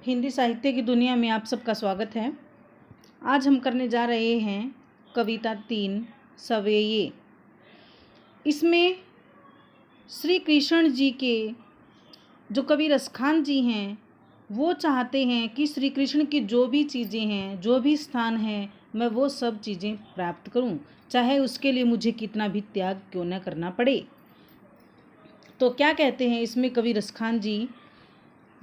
हिंदी साहित्य की दुनिया में आप सबका स्वागत है। आज हम करने जा रहे हैं कविता 3 सवेये। इसमें श्री कृष्ण जी के जो कवि रसखान जी हैं वो चाहते हैं कि श्री कृष्ण की जो भी चीज़ें हैं, जो भी स्थान है, मैं वो सब चीज़ें प्राप्त करूं, चाहे उसके लिए मुझे कितना भी त्याग क्यों न करना पड़े। तो क्या कहते हैं इसमें कवि रसखान जी,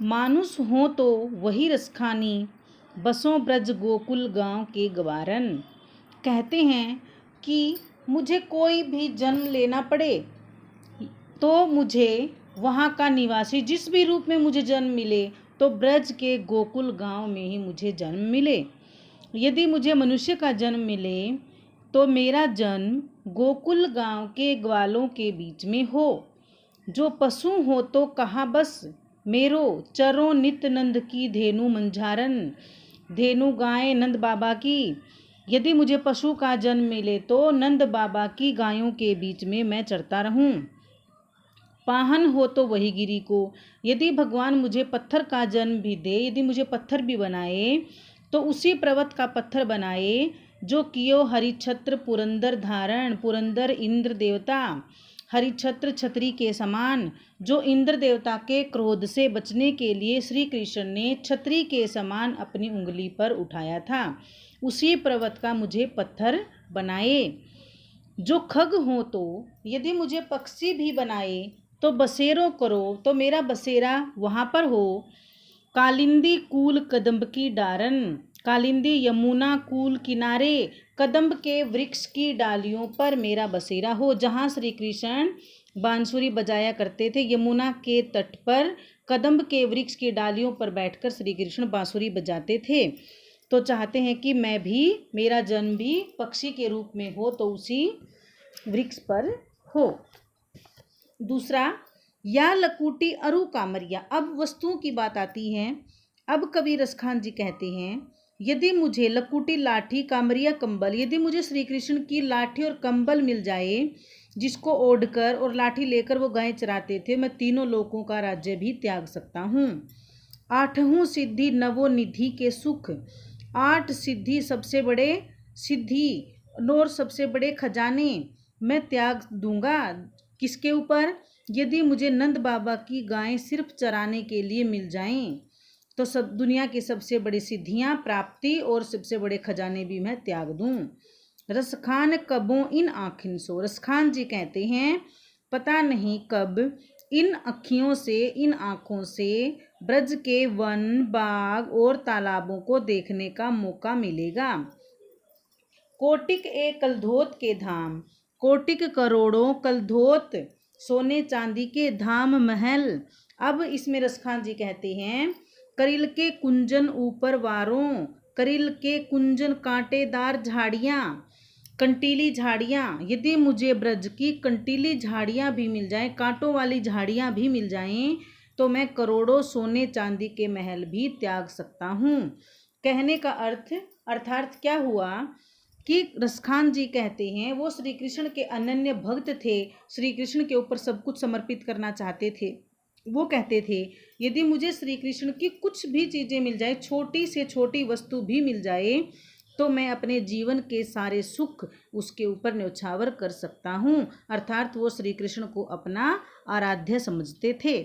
मानुष हो तो वही रसखानी, बसों ब्रज गोकुल गांव के गवारन। कहते हैं कि मुझे कोई भी जन्म लेना पड़े तो मुझे वहाँ का निवासी, जिस भी रूप में मुझे जन्म मिले तो ब्रज के गोकुल गांव में ही मुझे जन्म मिले। यदि मुझे मनुष्य का जन्म मिले तो मेरा जन्म गोकुल गांव के ग्वालों के बीच में हो। जो पशु हो तो कहाँ बस मेरो, चरो नित्य नंद की धेनु मंझारन। धेनु गाय नंद बाबा की। यदि मुझे पशु का जन्म मिले तो नंद बाबा की गायों के बीच में मैं चरता रहूं। पाहन हो तो वही गिरी को। यदि भगवान मुझे पत्थर का जन्म भी दे, यदि मुझे पत्थर भी बनाए तो उसी पर्वत का पत्थर बनाए जो कियो हरिछत्र पुरंदर धारण। पुरंदर इंद्र देवता, हरिछत्र छतरी के समान, जो इंद्र देवता के क्रोध से बचने के लिए श्री कृष्ण ने छतरी के समान अपनी उंगली पर उठाया था, उसी पर्वत का मुझे पत्थर बनाए। जो खग हो तो यदि मुझे पक्षी भी बनाए तो बसेरों करो तो मेरा बसेरा वहाँ पर हो। कालिंदी कूल कदम्ब की डारन। कालिंदी यमुना कूल किनारे कदम्ब के वृक्ष की डालियों पर मेरा बसेरा हो। जहाँ श्री कृष्ण बांसुरी बजाया करते थे, यमुना के तट पर कदम्ब के वृक्ष की डालियों पर बैठकर श्री कृष्ण बांसुरी बजाते थे। तो चाहते हैं कि मैं भी, मेरा जन्म भी पक्षी के रूप में हो तो उसी वृक्ष पर हो। दूसरा, या लकुटी अरु कामरिया। अब वस्तुओं की बात आती है। अब कवि रसखान जी कहते हैं, यदि मुझे लकुटी लाठी कामरिया कंबल, यदि मुझे श्री कृष्ण की लाठी और कंबल मिल जाए जिसको ओढ़कर और लाठी लेकर वो गाय चराते थे, मैं तीनों लोकों का राज्य भी त्याग सकता हूँ। आठहूँ सिद्धि नवो निधि के सुख। 8 सिद्धि, सबसे बड़े सिद्धि और सबसे बड़े खजाने मैं त्याग दूंगा। किसके ऊपर? यदि मुझे नंद बाबा की गायें सिर्फ चराने के लिए मिल जाएं तो सब दुनिया की सबसे बड़ी सिद्धियां, प्राप्ति और सबसे बड़े खजाने भी मैं त्याग दूं। रसखान कबों इन आँखिन सो। रसखान जी कहते हैं, पता नहीं कब इन अखियों से, इन आँखों से ब्रज के वन, बाग और तालाबों को देखने का मौका मिलेगा। कोटिक ए कलधोत के धाम। कोटिक करोड़ों, कलधोत सोने चांदी के धाम, महल। अब इसमें रसखान जी कहते हैं, करिल के कुंजन ऊपर वारों। करिल के कुंजन, कांटेदार झाड़ियाँ, कंटीली झाड़ियाँ। यदि मुझे ब्रज की कंटीली झाड़ियाँ भी मिल जाएं, कांटों वाली झाड़ियाँ भी मिल जाएं तो मैं करोड़ों सोने चांदी के महल भी त्याग सकता हूँ। कहने का अर्थार्थ क्या हुआ कि रसखान जी कहते हैं वो श्री कृष्ण के अनन्य भक्त थे, श्री कृष्ण के ऊपर सब कुछ समर्पित करना चाहते थे। वो कहते थे, यदि मुझे श्री कृष्ण की कुछ भी चीज़ें मिल जाए, छोटी से छोटी वस्तु भी मिल जाए, तो मैं अपने जीवन के सारे सुख उसके ऊपर न्यौछावर कर सकता हूँ। अर्थात वो श्री कृष्ण को अपना आराध्य समझते थे।